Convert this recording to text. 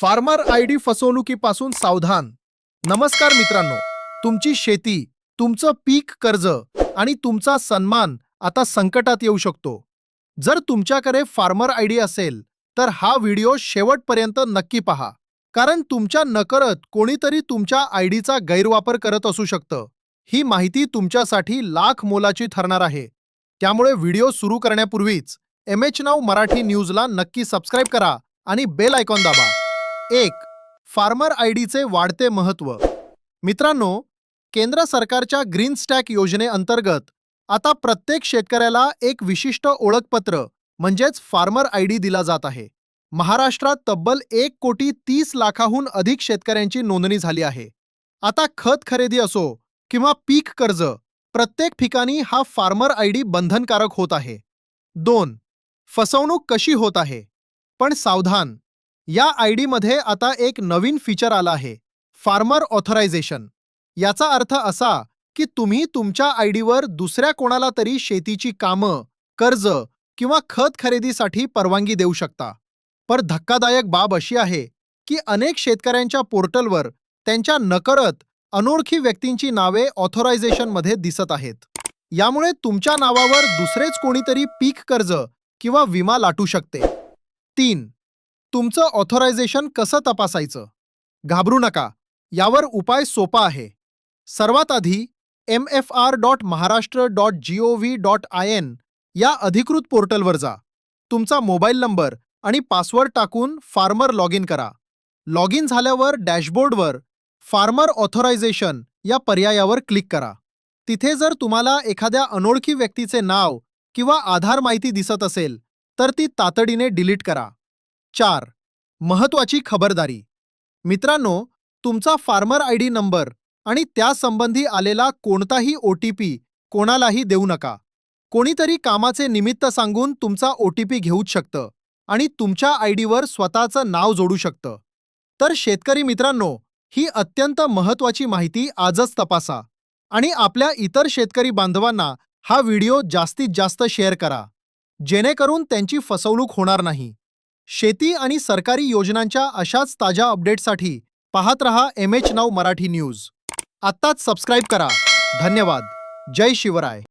Farmer ID फसवणुकीपासून सावधान. नमस्कार मित्रांनो, तुमची शेती, तुमचं पीक कर्ज आणि तुमचा सन्मान आता संकटात येऊ शकतो. जर तुमच्याकडे फार्मर आयडी असेल तर हा व्हिडिओ शेवटपर्यंत नक्की पहा, कारण तुमच्या नकळत कोणीतरी तुमच्या आयडीचा गैरवापर करत असू शकतं. ही माहिती तुमच्यासाठी लाख मोलाची ठरणार आहे. त्यामुळे व्हिडिओ सुरू करण्यापूर्वीच MH Now मराठी न्यूजला नक्की सबस्क्राईब करा आणि बेल आयकॉन दाबा. 1. फार्मर आयडीचे वाढते महत्त्व. मित्रांनो, केंद्र सरकारच्या ग्रीन स्टॅक योजनेअंतर्गत आता प्रत्येक शेतकऱ्याला एक विशिष्ट ओळखपत्र म्हणजेच फार्मर आयडी दिला जात आहे. महाराष्ट्रात तब्बल 1,30,00,000 अधिक शेतकऱ्यांची नोंदणी झाली आहे. आता खत खरेदी असो किंवा पीक कर्ज, प्रत्येक ठिकाणी हा फार्मर आयडी बंधनकारक होत आहे. 2. फसवणूक कशी होत आहे? पण सावधान, या आयडीमध्ये आता एक नवीन फीचर आलं आहे, फार्मर ऑथरायझेशन. याचा अर्थ असा की तुम्ही तुमच्या आयडीवर दुसऱ्या कोणाला तरी शेतीची कामं, कर्ज किंवा खत खरेदीसाठी परवानगी देऊ शकता. पण धक्कादायक बाब अशी आहे की अनेक शेतकऱ्यांच्या पोर्टलवर त्यांच्या नकळत अनोळखी व्यक्तींची नावे ऑथरायझेशनमध्ये दिसत आहेत. यामुळे तुमच्या नावावर दुसरेच कोणीतरी पीक कर्ज किंवा विमा लाटू शकते. 3. तुमचं ऑथरायझेशन कसं तपासायचं? घाबरू नका, यावर उपाय सोपा आहे. सर्वात आधी mfr.maharashtra.gov.in या अधिकृत पोर्टलवर जा. तुमचा मोबाईल नंबर आणि पासवर्ड टाकून फार्मर लॉग इन करा. लॉग इन झाल्यावर डॅशबोर्डवर फार्मर ऑथरायझेशन या पर्यायावर क्लिक करा. तिथे जर तुम्हाला एखाद्या अनोळखी व्यक्तीचे नाव किंवा आधार माहिती दिसत असेल तर ती तातडीने डिलीट करा. 4. महत्त्वाची खबरदारी. मित्रांनो, तुमचा फार्मर आयडी नंबर आणि त्यासंबंधी आलेला कोणताही OTP कोणालाही देऊ नका. कोणीतरी कामाचे निमित्त सांगून तुमचा OTP घेऊच शकतं आणि तुमच्या आयडीवर स्वतःचं नाव जोडू शकतं. तर शेतकरी मित्रांनो, ही अत्यंत महत्त्वाची माहिती आजच तपासा आणि आपल्या इतर शेतकरी बांधवांना हा व्हिडिओ जास्तीत जास्त शेअर करा, जेणेकरून त्यांची फसवणूक होणार नाही. शेती आणि सरकारी योजनांच्या अशाच ताज्या अपडेट्ससाठी पाहत रहा MH Now मराठी न्यूज. आत्ताच सबस्क्राईब करा. धन्यवाद. जय शिवराय.